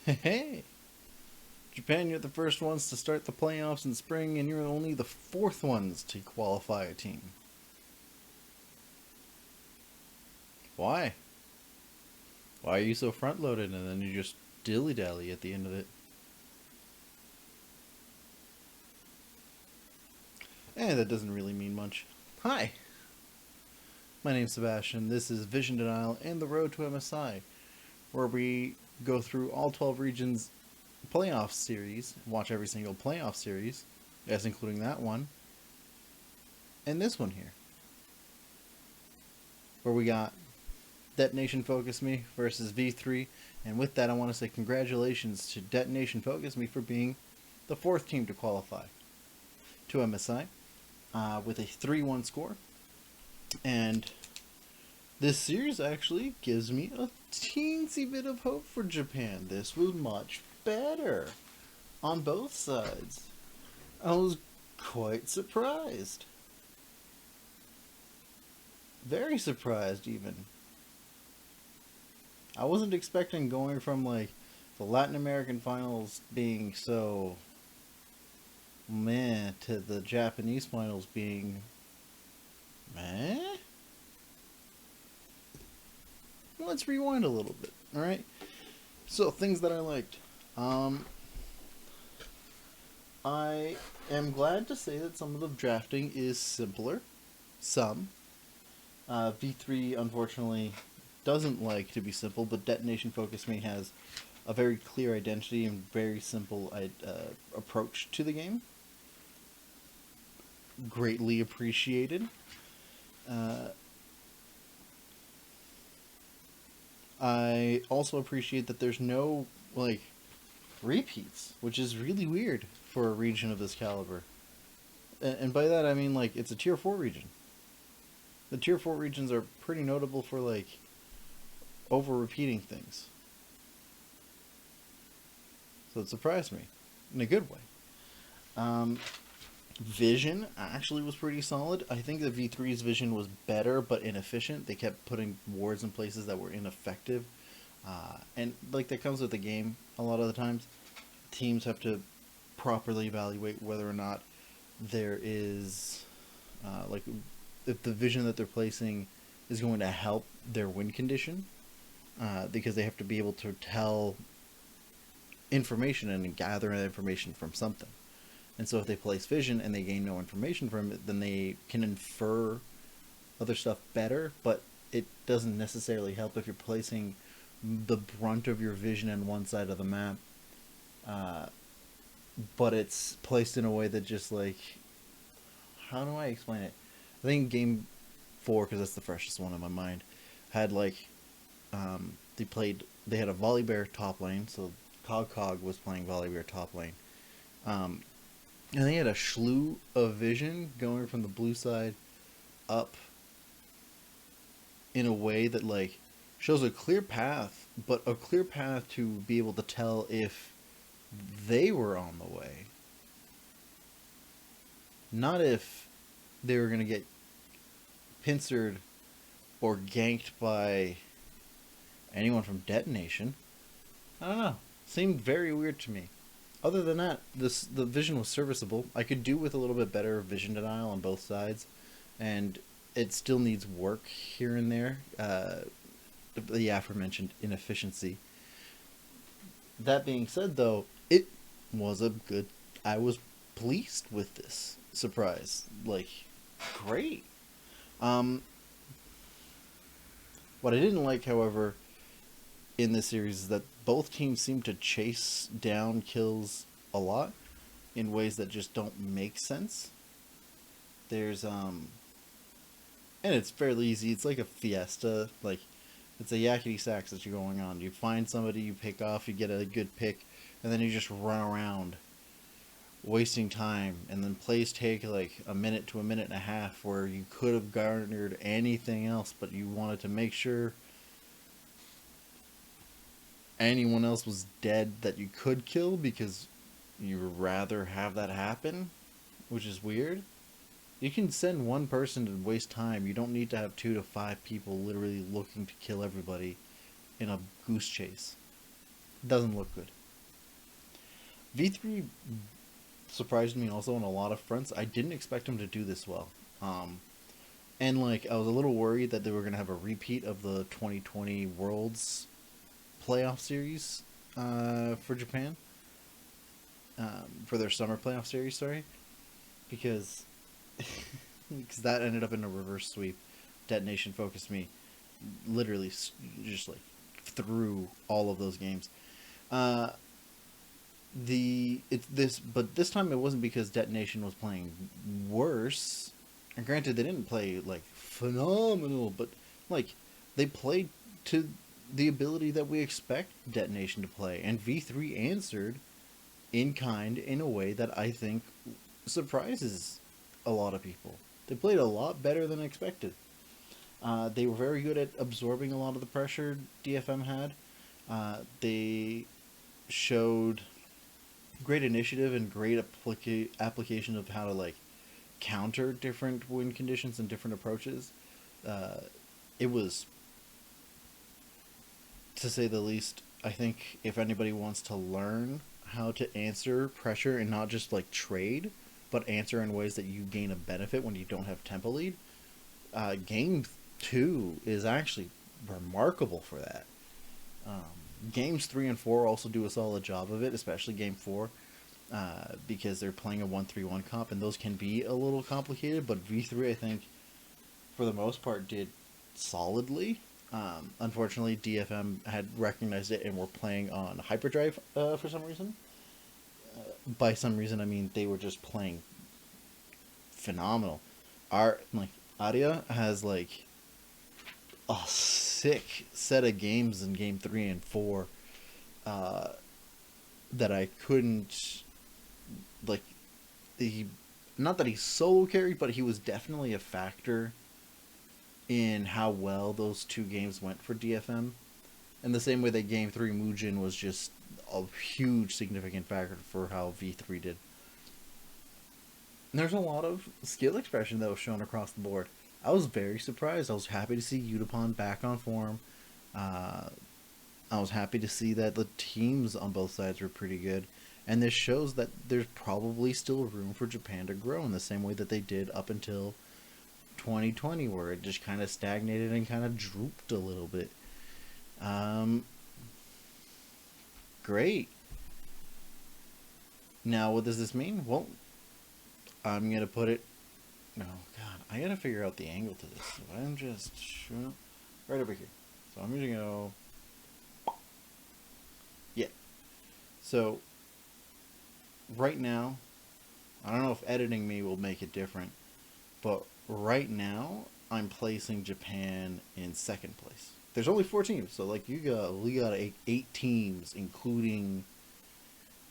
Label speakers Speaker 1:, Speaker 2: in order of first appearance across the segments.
Speaker 1: Hey, Japan, you're the first ones to start the playoffs in spring, and you're only the fourth ones to qualify a team. Why? Why are you so front loaded and then you just dilly dally at the end of it? That doesn't really mean much. Hi, my name's Sebastian. This is Vision Denial and the Road to MSI, where we go through all 12 regions playoff series, watch every single playoff series, yes, including that one, and this one here, where we got Detonation FocusMe versus V3. And with that, I want to say congratulations to Detonation FocusMe for being the fourth team to qualify to MSI with a 3-1 score. And this series actually gives me a teensy bit of hope for Japan. This was much better on both sides. I was quite surprised. Very surprised, even. I wasn't expecting going from like the Latin American finals being so meh to the Japanese finals being meh. Let's rewind a little bit. All right. So things that I liked. I am glad to say that some of the drafting is simpler. Some. V3 unfortunately doesn't like to be simple, but Detonation Focus Me has a very clear identity and very simple approach to the game. Greatly appreciated. I also appreciate that there's no like repeats, which is really weird for a region of this caliber. And by that I mean like it's a tier 4 region. The tier 4 regions are pretty notable for like over repeating things. So it surprised me in a good way. Vision actually was pretty solid. I think the V3's vision was better but inefficient. They kept putting wards in places that were ineffective. And like that comes with the game a lot of the times. Teams have to properly evaluate whether or not there is like if the vision that they're placing is going to help their win condition, because they have to be able to tell information and gather information from something. And so if they place vision and they gain no information from it, then they can infer other stuff better, but it doesn't necessarily help if you're placing the brunt of your vision on one side of the map, but it's placed in a way that just like, how do I explain it? I think game 4, because that's the freshest one in my mind, had like they had a Volibear top lane, so Cog was playing Volibear top lane, and they had a slew of vision going from the blue side up in a way that like shows a clear path, but a clear path to be able to tell if they were on the way, not if they were going to get pincered or ganked by anyone from Detonation. I don't know. Seemed very weird to me. Other than that, the vision was serviceable. I could do with a little bit better vision denial on both sides, and it still needs work here and there. The aforementioned inefficiency. That being said, though, it was a good. I was pleased with this surprise. Like, great. What I didn't like, however, in this series is that both teams seem to chase down kills a lot in ways that just don't make sense. There's and it's fairly easy. It's like a fiesta, like it's a yakety sax that you're going on. You find somebody, you pick off, you get a good pick, and then you just run around wasting time, and then plays take like a minute to a minute and a half where you could have garnered anything else, but you wanted to make sure anyone else was dead that you could kill because you would rather have that happen, which is weird. You can send one person to waste time. You don't need to have 2 to 5 people literally looking to kill everybody in a goose chase. Doesn't look good. V3 surprised me also on a lot of fronts. I didn't expect him to do this well. And like I was a little worried that they were gonna have a repeat of the 2020 Worlds playoff series for Japan, for their summer playoff series. Sorry, because because that ended up in a reverse sweep. Detonation FocusMe literally just like through all of those games. Uh, but this time it wasn't because Detonation was playing worse. And granted, they didn't play like phenomenal, but like they played to the ability that we expect Detonation to play, and V3 answered in kind in a way that I think surprises a lot of people. They played a lot better than expected. They were very good at absorbing a lot of the pressure DFM had. They showed great initiative and great application of how to like counter different win conditions and different approaches. It was, to say the least, I think if anybody wants to learn how to answer pressure and not just like trade, but answer in ways that you gain a benefit when you don't have tempo lead, game 2 is actually remarkable for that. Games 3 and 4 also do a solid job of it, especially game 4, because they're playing a 1-3-1 comp, and those can be a little complicated, but V3, I think, for the most part, did solidly. Unfortunately, DFM had recognized it and were playing on hyperdrive for some reason. By some reason, I mean they were just playing phenomenal. Aria has like a sick set of games in game 3 and 4 that I couldn't like. He, not that he solo carried, but he was definitely a factor in how well those 2 games went for DFM. In the same way that game 3 Mujin was just a huge significant factor for how V3 did. And there's a lot of skill expression that was shown across the board. I was very surprised. I was happy to see Udapon back on form. I was happy to see that the teams on both sides were pretty good. And this shows that there's probably still room for Japan to grow in the same way that they did up until 2020, where it just kind of stagnated and kind of drooped a little bit. Great. Now, what does this mean? Well, I'm going to put it... No, God, I got to figure out the angle to this. So I'm just... right over here. So I'm going to go... Yeah. So, right now, I don't know if editing me will make it different, but right now, I'm placing Japan in second place. There's only 4 teams, so like we got 8 teams, including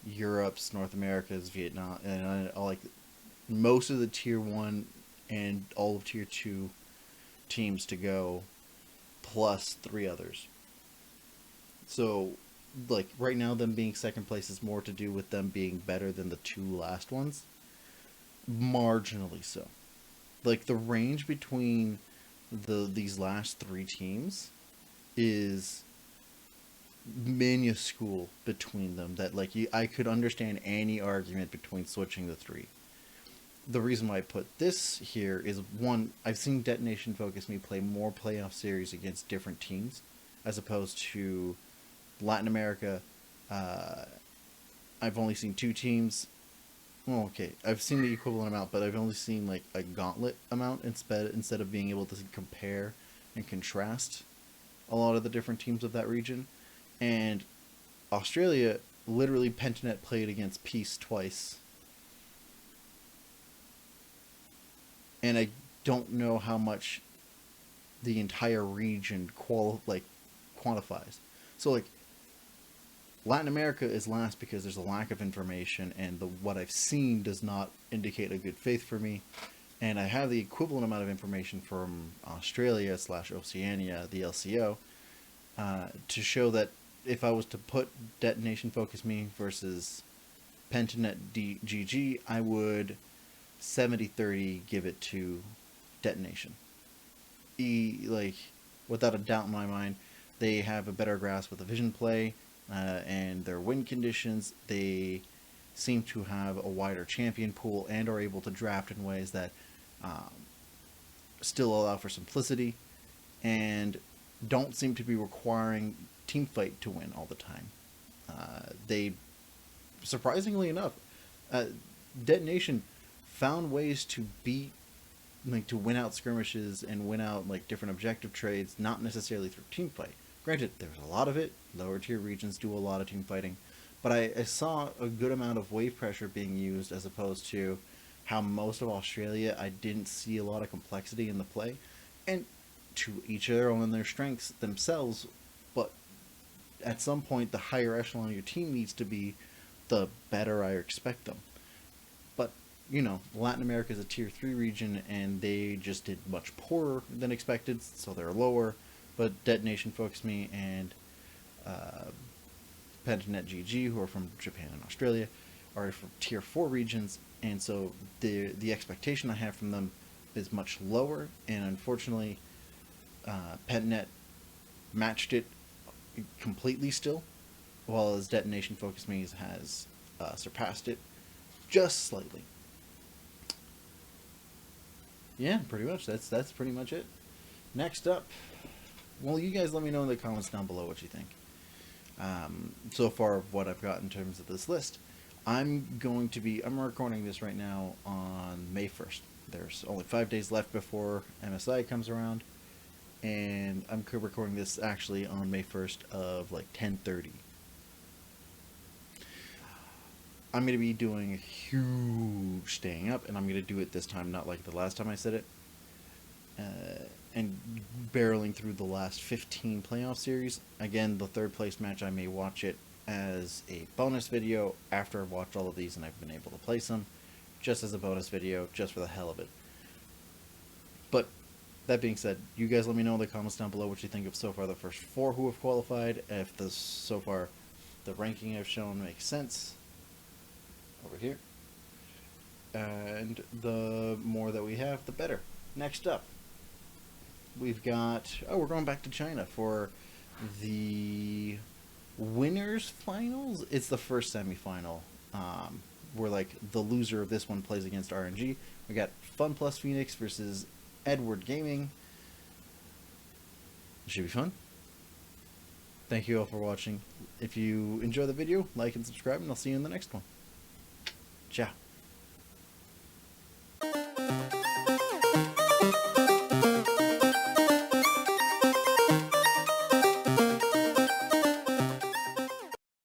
Speaker 1: Europe's, North America's, Vietnam, and like most of the tier 1 and all of tier 2 teams to go, plus 3 others. So, like right now, them being second place is more to do with them being better than the 2 last ones, marginally so. Like the range between these last 3 teams is minuscule between them, that like I could understand any argument between switching the 3. The reason why I put this here is, one, I've seen Detonation FocusMe play more playoff series against different teams as opposed to Latin America. I've only seen 2 teams. Well, okay, I've seen the equivalent amount, but I've only seen like a gauntlet amount instead of being able to compare and contrast a lot of the different teams of that region. And Australia, literally, Pentanet played against Peace twice. And I don't know how much the entire region quantifies. So like Latin America is last because there's a lack of information, and what I've seen does not indicate a good faith for me. And I have the equivalent amount of information from Australia / Oceania, the LCO, to show that if I was to put Detonation FocusMe versus Pentanet GG, I would 70-30 give it to Detonation. Like, without a doubt in my mind, they have a better grasp of the vision play. and their win conditions. They seem to have a wider champion pool and are able to draft in ways that um, still allow for simplicity and don't seem to be requiring team fight to win all the time. They, surprisingly enough, uh, Detonation found ways to beat, like, to win out skirmishes and win out like different objective trades, not necessarily through team fight. Granted, there's a lot of it. Lower tier regions do a lot of team fighting, but I saw a good amount of wave pressure being used as opposed to how most of Australia, I didn't see a lot of complexity in the play, and to each their own and their strengths themselves. But at some point, the higher echelon of your team needs to be, the better I expect them. But Latin America is a tier 3 region, and they just did much poorer than expected, so they're lower. But Detonation FocusMe and uh, Pentanet GG, who are from Japan and Australia, are from tier 4 regions, and so the expectation I have from them is much lower, and unfortunately, Pentanet matched it completely still, while as Detonation FocusMe has surpassed it just slightly. Yeah, pretty much. That's pretty much it. Next up, well, you guys let me know in the comments down below what you think. So far of what I've got in terms of this list. I'm recording this right now on May 1st. There's only 5 days left before MSI comes around, and I'm recording this actually on May 1st of like 10:30. I'm going to be doing a huge staying up, and I'm going to do it this time, not like the last time I said it. And barreling through the last 15 playoff series. Again, the third place match, I may watch it as a bonus video after I've watched all of these and I've been able to place them, just as a bonus video, just for the hell of it. But that being said, you guys let me know in the comments down below what you think of so far the first 4 who have qualified, if so far the ranking I've shown makes sense. Over here. And the more that we have, the better. Next up, we've got, we're going back to China for the winners finals. It's the first semifinal, where like the loser of this one plays against RNG. We got Fun Plus Phoenix versus Edward Gaming. It should be fun. Thank you all for watching. If you enjoy the video, like and subscribe, and I'll see you in the next one. Ciao.